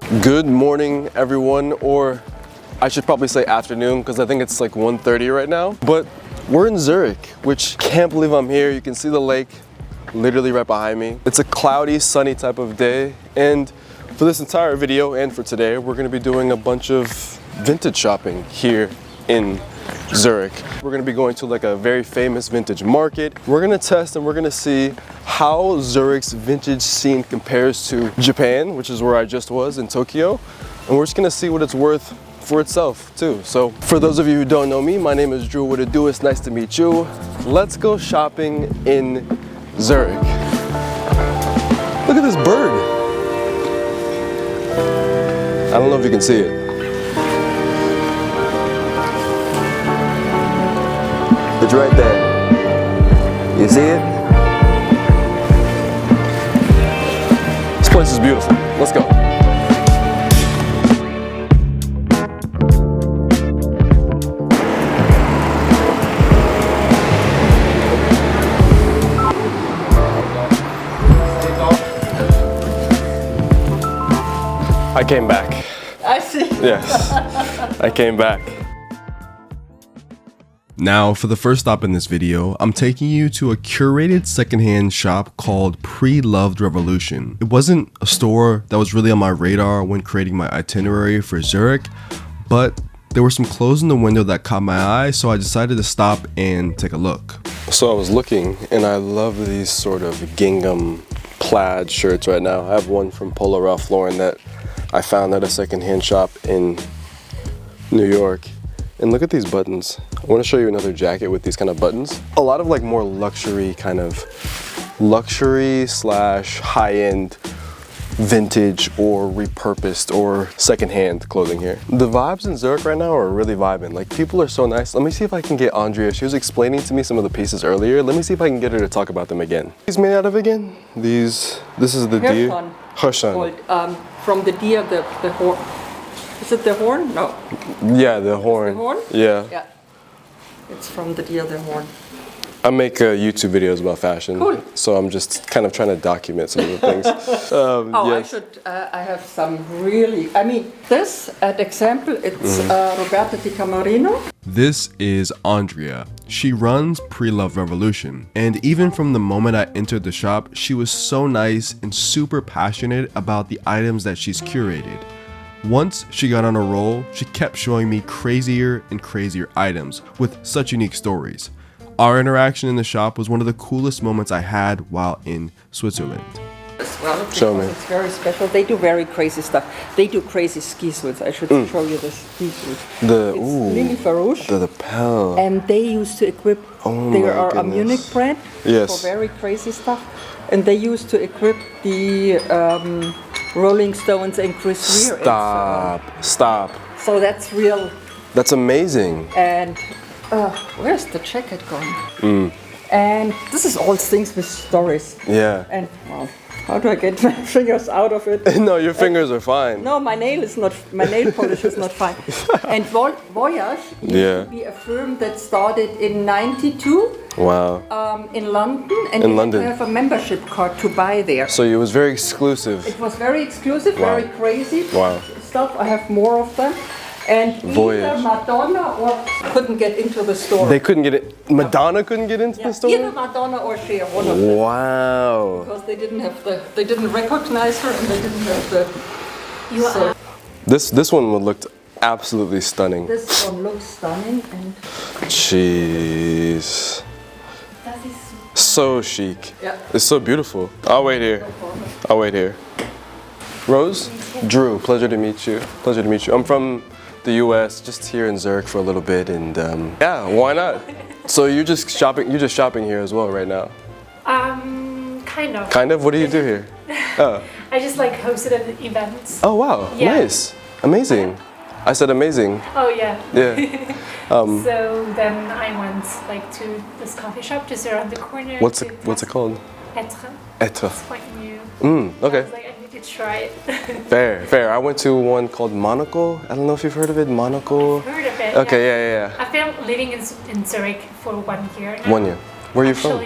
Good morning, everyone, or I should probably say afternoon because I think it's like 1:30 right now. But we're in Zurich, which can't believe I'm here. You can see the lake literally right behind me. It's a cloudy, sunny type of day, and for this entire video and for today, we're going to be doing a bunch of vintage shopping here in Zurich. We're going to be going to like a very famous vintage market. We're going to test and we're going to see how Zurich's vintage scene compares to Japan, which is where I just was in Tokyo, and we're just going to see what it's worth for itself too. So for those of you who don't know me, my name is Drew. What it do? It's nice to meet you. Let's go shopping in Zurich. Look at this bird. I don't know if you can see it. It's right there. You see it? This place is beautiful. Let's go. I came back. I see. Yes, I came back. Now, for the first stop in this video, I'm taking you to a curated secondhand shop called Preloved Revolution. It wasn't a store that was really on my radar when creating my itinerary for Zurich, but there were some clothes in the window that caught my eye, so I decided to stop and take a look. So I was looking, and I love these sort of gingham plaid shirts right now. I have one from Polo Ralph Lauren that I found at a secondhand shop in New York. And look at these buttons. I want to show you another jacket with these kind of buttons. A lot of like more luxury slash high-end vintage or repurposed or secondhand clothing here. The vibes in Zurich right now are really vibing. Like, people are so nice. Let me see if I can get Andrea. She was explaining to me some of the pieces earlier. Let me see if I can get her to talk about them again. These made out of again? This is the deer? Hirschhorn. From the deer, the horn. Is it the horn? No. Yeah, the horn. The horn? Yeah. Yeah. It's from the deer, the horn. I make YouTube videos about fashion. Cool. So I'm just kind of trying to document some of the things. Yes. I have some really, this, at example, it's Roberta Di Camerino. This is Andrea. She runs Preloved Revolution. And even from the moment I entered the shop, she was so nice and super passionate about the items that she's curated. Once she got on a roll, she kept showing me crazier and crazier items with such unique stories. Our interaction in the shop was one of the coolest moments I had while in Switzerland. Well, show me. It's very special. They do very crazy stuff. They do crazy ski suits. I should show you the ski suits. Lily Farouche. The lapel. And they used to equip, they are a Munich brand for very crazy stuff. And they used to equip the Rolling Stones and Chris Rea. Stop. So that's real. That's amazing. And where's the jacket gone? And this is all things with stories. Yeah. And well, how do I get my fingers out of it? No, your fingers are fine. No, my nail polish is not fine. And Voyage used to be a firm that started in '92. Wow. In London, and you had to have a membership card to buy there. So it was very exclusive. It was very exclusive, very crazy stuff. I have more of them. And either Madonna or couldn't get into the store. They couldn't get it. Madonna couldn't get into the store? Either Madonna or Cher, one of them. Wow. Because they didn't recognize her and they didn't have the... This one looked absolutely stunning. This one looks stunning and... Jeez. So chic. Yeah. It's so beautiful. I'll wait here. I'll wait here. Rose? Drew, pleasure to meet you. Pleasure to meet you. I'm from the US, just here in Zurich for a little bit, and yeah, why not? So you're just shopping here as well right now? Kind of. Kind of? What do you do here? Oh. I just like hosted an event. Oh wow, nice. Amazing. I said amazing. Oh yeah. Yeah. So then I went like to this coffee shop just around the corner. What's it called? Etre. Etre. It's quite new. Okay. I was like, I need to try it. Fair. I went to one called Monaco. I don't know if you've heard of it. Monaco. I've heard of it. Okay, yeah. I've been living in Zurich for 1 year now. 1 year. Where are you from?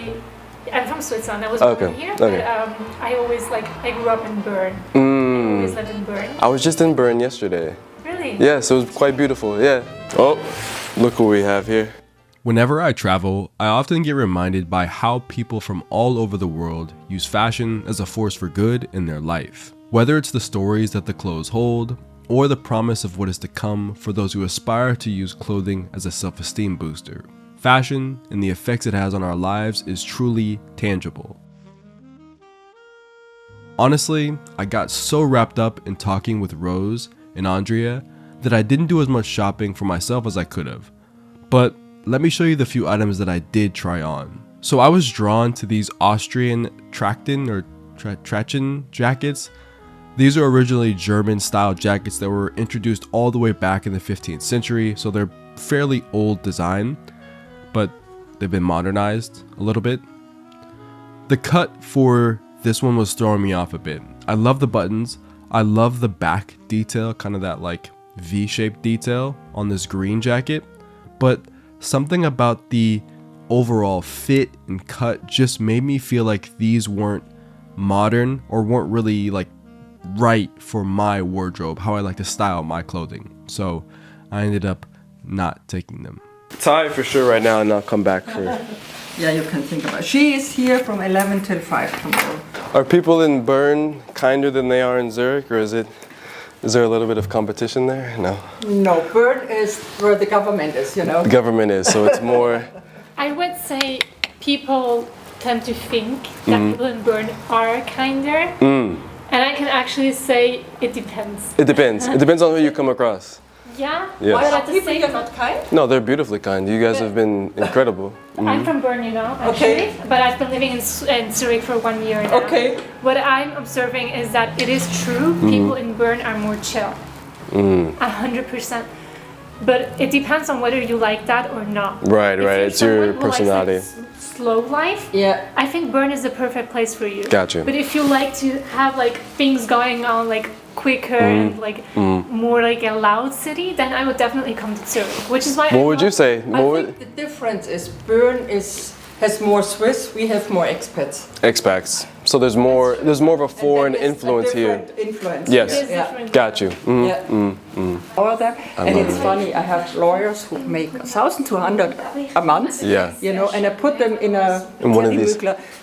I'm from Switzerland. I was born here, but I grew up in Bern. always lived in Bern? I was just in Bern yesterday. Really? Yes, it was quite beautiful, yeah. Oh, look what we have here. Whenever I travel, I often get reminded by how people from all over the world use fashion as a force for good in their life. Whether it's the stories that the clothes hold, or the promise of what is to come for those who aspire to use clothing as a self-esteem booster. Fashion and the effects it has on our lives is truly tangible. Honestly, I got so wrapped up in talking with Rose and Andrea that I didn't do as much shopping for myself as I could have. But let me show you the few items that I did try on. So I was drawn to these Austrian Trachten jackets. These are originally German style jackets that were introduced all the way back in the 15th century, so they're fairly old design, but they've been modernized a little bit. The cut for this one was throwing me off a bit. I love the buttons. I love the back detail, kind of that like V-shaped detail on this green jacket, but something about the overall fit and cut just made me feel like these weren't modern or weren't really like right for my wardrobe, how I like to style my clothing. So I ended up not taking them. Tie for sure right now and I'll come back for... Yeah, you can think about it. She is here from 11 till 5 tomorrow. Are people in Bern kinder than they are in Zurich, or is there a little bit of competition there? No. No, Bern is where the government is, you know. The government is, so it's more... I would say people tend to think that people in Bern are kinder. And I can actually say it depends. It depends. It depends on who you come across. Yeah? Yes. But at the People same are not kind? No, they're beautifully kind. You guys have been incredible. I'm from Bern, you know, actually. Okay. But I've been living in Zurich for 1 year now. Okay. What I'm observing is that it is true, people in Bern are more chill. 100%. But it depends on whether you like that or not. Right, If right. you're It's your someone who likes, personality. like, slow life, Yeah. I think Bern is the perfect place for you. Got you. But if you like to have like things going on like quicker and like more like a loud city, then I would definitely come to Zurich, which is why What would you say? I think the difference is Bern has more Swiss, we have more expats. Expats. So there's more of a foreign And then it's influence a here. different influence. Yes. It is Yeah. different. Got you. All that. And it's funny, I have lawyers who make 1,200 a month. Yeah. You know, and I put them in one of these.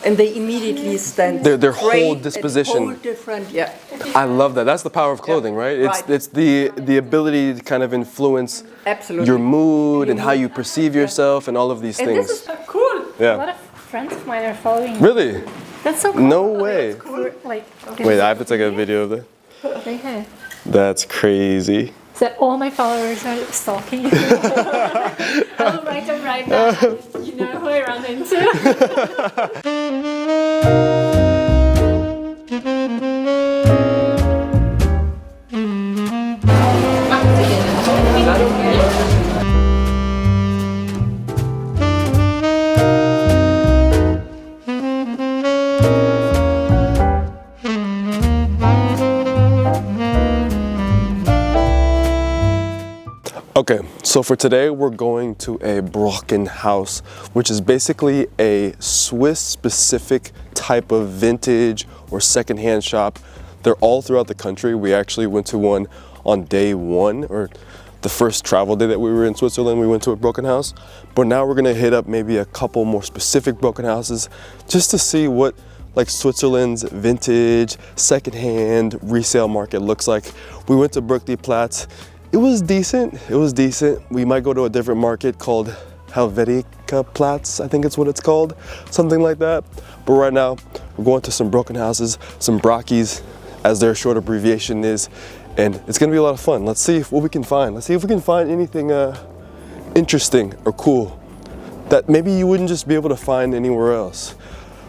and they immediately stand. Their straight whole and disposition. whole different, yeah. I love that. That's the power of clothing, right? Right. It's the ability to kind of influence Absolutely. your mood and how you perceive yourself and all of these And things. this is cool. A lot Yeah. of friends of mine are following me. Really? That's so cool. No way. Like, Wait, I have to take a video of that. okay. That's crazy. So all my followers are stalking you. I'll write them right now. You know who I run into. Okay, so for today we're going to a Brockenhaus, which is basically a Swiss-specific type of vintage or secondhand shop. They're all throughout the country. We actually went to one on day one, or the first travel day that we were in Switzerland. We went to a Brockenhaus, but now we're gonna hit up maybe a couple more specific Brockenhauses just to see what like Switzerland's vintage, secondhand resale market looks like. We went to Burkliplatz. It was decent. It was decent. We might go to a different market called Helvetica-Platz, I think it's what it's called, something like that. But right now, we're going to some Brockenhauses, some Brockies, as their short abbreviation is, and it's gonna be a lot of fun. Let's see what we can find. Let's see if we can find anything interesting or cool that maybe you wouldn't just be able to find anywhere else.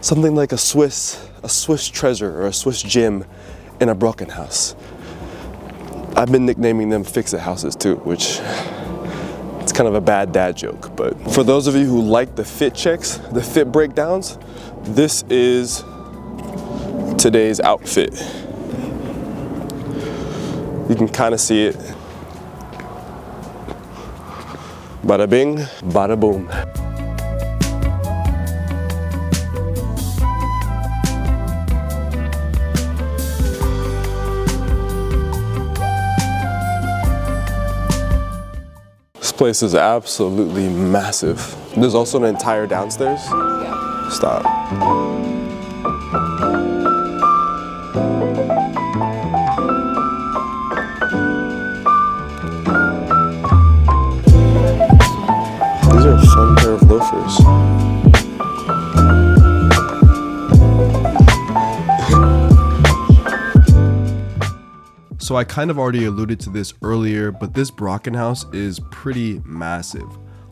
Something like a Swiss treasure or a Swiss gem in a Brockenhaus. I've been nicknaming them fix-it houses too, which it's kind of a bad dad joke. But for those of you who like the fit checks, the fit breakdowns, this is today's outfit. You can kind of see it. Bada bing, bada boom. This place is absolutely massive. There's also an entire downstairs. Yeah. Stop. These are a fun pair of loafers. So I kind of already alluded to this earlier, but this Brockenhaus is pretty massive.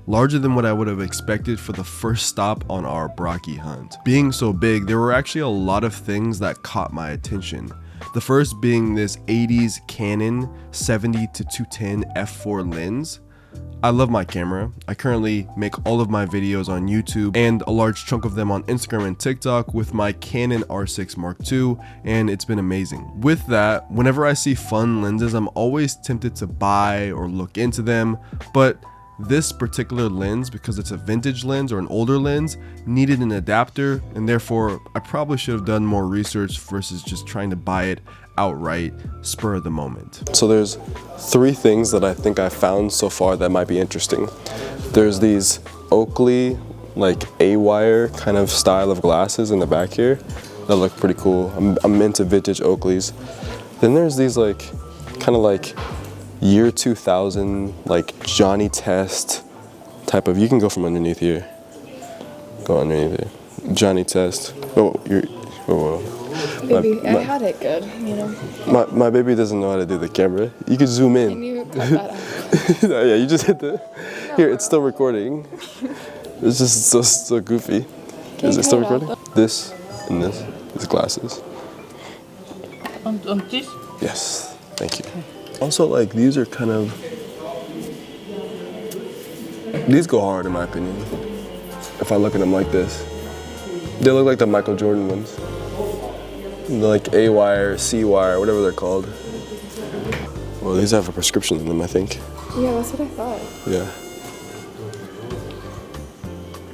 Larger than what I would have expected for the first stop on our Brockie hunt. Being so big, there were actually a lot of things that caught my attention. The first being this 80s Canon 70-210 f4 lens. I love my camera. I currently make all of my videos on YouTube and a large chunk of them on Instagram and TikTok with my Canon R6 Mark II, and it's been amazing. With that, whenever I see fun lenses, I'm always tempted to buy or look into them, but this particular lens, because it's a vintage lens or an older lens, needed an adapter, and therefore I probably should have done more research versus just trying to buy it outright, spur of the moment. So there's 3 things that I think I found so far that might be interesting. There's these Oakley, like A-wire kind of style of glasses in the back here that look pretty cool. I'm into vintage Oakleys. Then there's these like, kind of like year 2000, like Johnny Test type of, you can go from underneath here. Go underneath here. Johnny Test. Oh, you're, oh. Baby, I had it good, you know. My baby doesn't know how to do the camera. You can zoom in. Can you cut that out? No, yeah, you just hit the, here, it's still recording. It's just so goofy. Is it still recording? This and this, these glasses. Und this? Yes, thank you. Also, like, these are kind of, these go hard in my opinion. If I look at them like this. They look like the Michael Jordan ones. They're like A-wire, C-wire, whatever they're called. Well, these have a prescription in them, I think. Yeah, that's what I thought. Yeah.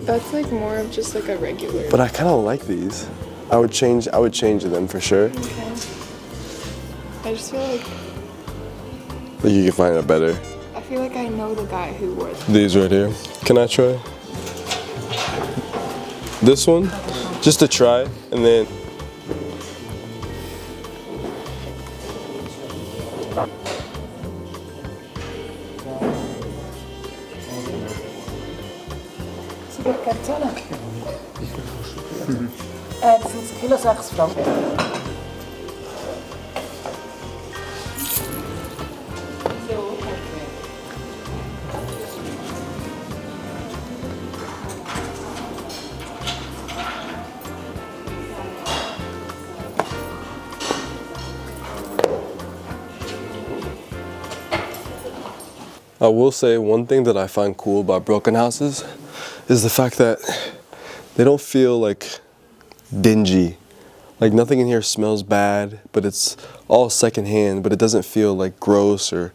That's like more of just like a regular. But I kind of like these. I would change them for sure. Okay. I just feel like You can find it better. I feel like I know the guy who wore them. These right here. Can I try? This one? Just to try, and then Das sind Kilo 6 Franken. I will say one thing that I find cool about Brockenhauses is the fact that they don't feel like dingy. Like nothing in here smells bad, but it's all secondhand, but it doesn't feel like gross or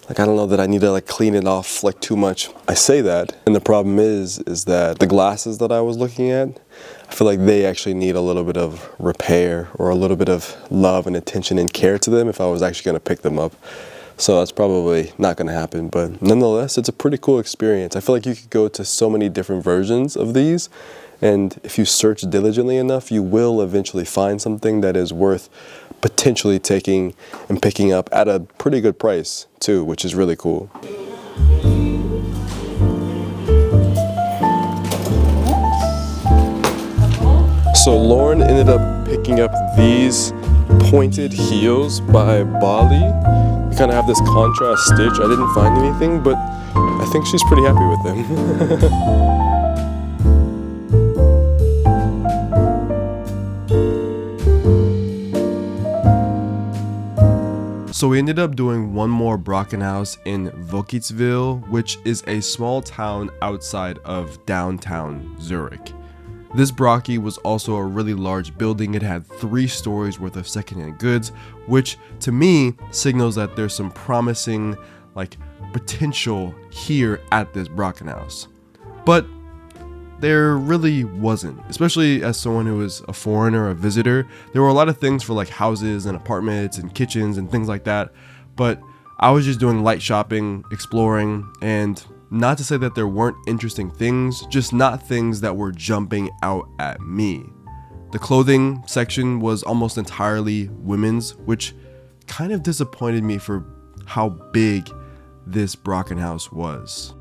like, I don't know, that I need to like clean it off like too much. I say that, and the problem is that the glasses that I was looking at, I feel like they actually need a little bit of repair or a little bit of love and attention and care to them if I was actually gonna pick them up. So that's probably not gonna happen, but nonetheless, it's a pretty cool experience. I feel like you could go to so many different versions of these, and if you search diligently enough, you will eventually find something that is worth potentially taking and picking up at a pretty good price too, which is really cool. So Lauren ended up picking up these pointed heels by Bali. They kind of have this contrast stitch. I didn't find anything, but I think she's pretty happy with them. So we ended up doing one more Brockenhaus in Vokitsville, which is a small town outside of downtown Zurich. This Brockie was also a really large building. It had 3 stories worth of secondhand goods, which to me signals that there's some promising like potential here at this Brockenhaus. But there really wasn't, especially as someone who is a foreigner, a visitor. There were a lot of things for like houses and apartments and kitchens and things like that, but I was just doing light shopping, exploring, and not to say that there weren't interesting things, just not things that were jumping out at me. The clothing section was almost entirely women's, which kind of disappointed me for how big this Brockenhaus was.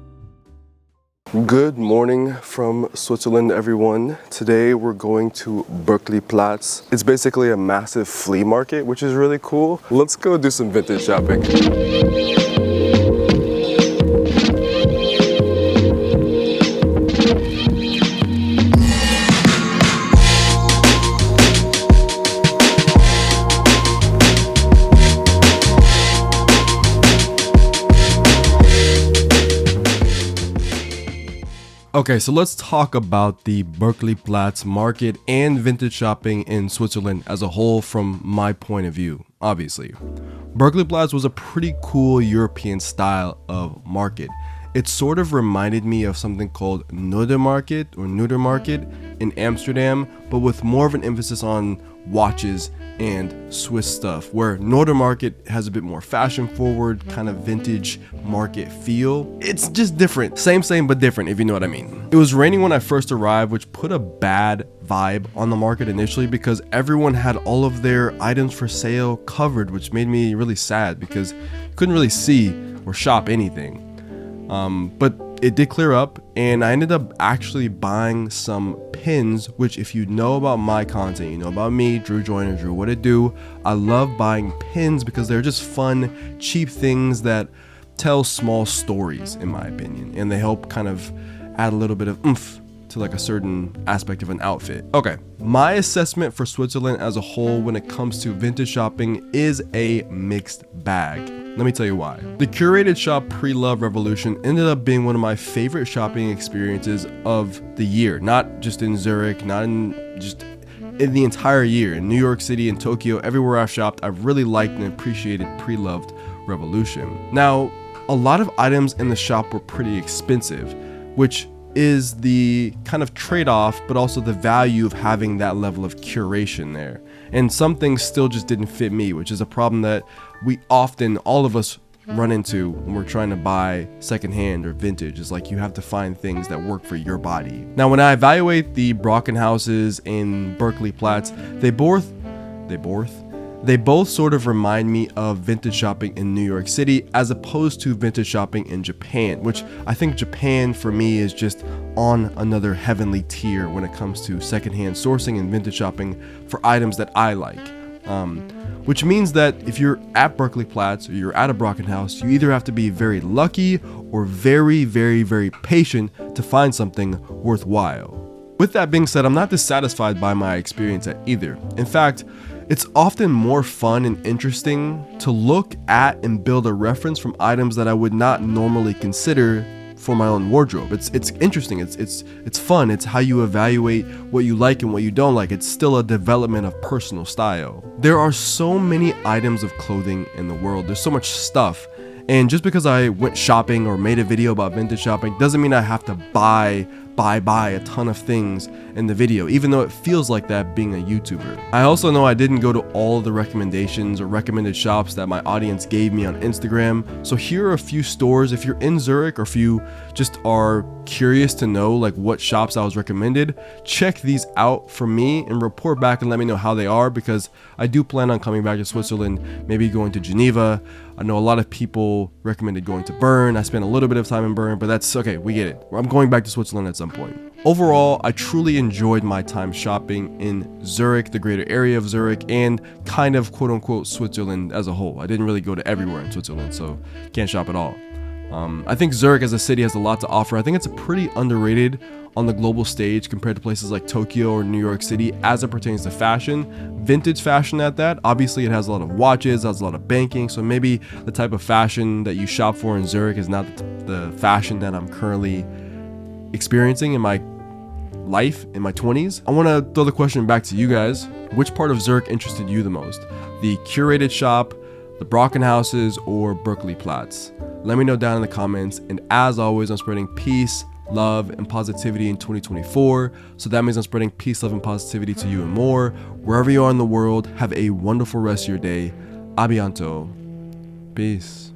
Good morning from Switzerland, everyone. Today we're going to Burkliplatz. It's basically a massive flea market, which is really cool. Let's go do some vintage shopping. Okay, so let's talk about the Burkliplatz market and vintage shopping in Switzerland as a whole from my point of view, obviously. Burkliplatz was a pretty cool European style of market. It sort of reminded me of something called Noordermarket in Amsterdam, but with more of an emphasis on watches and Swiss stuff, where Noordermarket has a bit more fashion forward, kind of vintage market feel. It's just different. Same, but different, if you know what I mean. It was raining when I first arrived, which put a bad vibe on the market initially because everyone had all of their items for sale covered, which made me really sad because you couldn't really see or shop anything. But it did clear up, and I ended up actually buying some pins, which if you know about my content, you know about me, Drew Joyner, Drew What It Do. I love buying pins because they're just fun, cheap things that tell small stories, in my opinion, and they help kind of add a little bit of oomph to like a certain aspect of an outfit. Okay, my assessment for Switzerland as a whole when it comes to vintage shopping is a mixed bag. Let me tell you why. The curated shop Preloved Revolution ended up being one of my favorite shopping experiences of the year, not just in Zurich, not in just in the entire year. In New York City and Tokyo, everywhere I've shopped, I've really liked and appreciated Preloved Revolution. Now, a lot of items in the shop were pretty expensive, which is the kind of trade-off, but also the value of having that level of curation there. And some things still just didn't fit me, which is a problem that we often, all of us, run into when we're trying to buy secondhand or vintage. Is like you have to find things that work for your body. Now, when I evaluate the Brockenhauses in Burkliplatz, they both sort of remind me of vintage shopping in New York City as opposed to vintage shopping in Japan, which I think Japan for me is just on another heavenly tier when it comes to secondhand sourcing and vintage shopping for items that I like. Which means that if you're at Burkliplatz or you're at a Brockenhaus, you either have to be very lucky or very patient to find something worthwhile. With that being said, I'm not dissatisfied by my experience at either. In fact, it's often more fun and interesting to look at and build a reference from items that I would not normally consider for my own wardrobe. It's interesting, it's fun, it's how you evaluate what you like and what you don't like. It's still a development of personal style. There are so many items of clothing in the world, there's so much stuff, and just because I went shopping or made a video about vintage shopping doesn't mean I have to buy a ton of things in the video, even though it feels like that being a YouTuber. I also know I didn't go to all of the recommendations or recommended shops that my audience gave me on Instagram, so here are a few stores. If you're in Zurich or if you just are curious to know like what shops I was recommended, check these out for me and report back and let me know how they are, because I do plan on coming back to Switzerland, maybe going to Geneva. I know a lot of people recommended going to Bern. I spent a little bit of time in Bern, but that's okay, we get it. I'm going back to Switzerland at some point. Overall, I truly enjoyed my time shopping in Zurich, the greater area of Zurich, and kind of quote unquote Switzerland as a whole. I didn't really go to everywhere in Switzerland, so can't shop at all. I think Zurich as a city has a lot to offer. I think it's a pretty underrated on the global stage compared to places like Tokyo or New York City as it pertains to fashion, vintage fashion at that. Obviously it has a lot of watches, has a lot of banking, so maybe the type of fashion that you shop for in Zurich is not the fashion that I'm currently experiencing in my life in my 20s. I want to throw the question back to you guys. Which part of Zurich interested you the most? The curated shop, the Brockenhauses, or Burkliplatz? Let me know down in the comments. And as always, I'm spreading peace, love, and positivity in 2024. So that means I'm spreading peace, love, and positivity to you and more. Wherever you are in the world, have a wonderful rest of your day. A bientôt. Peace.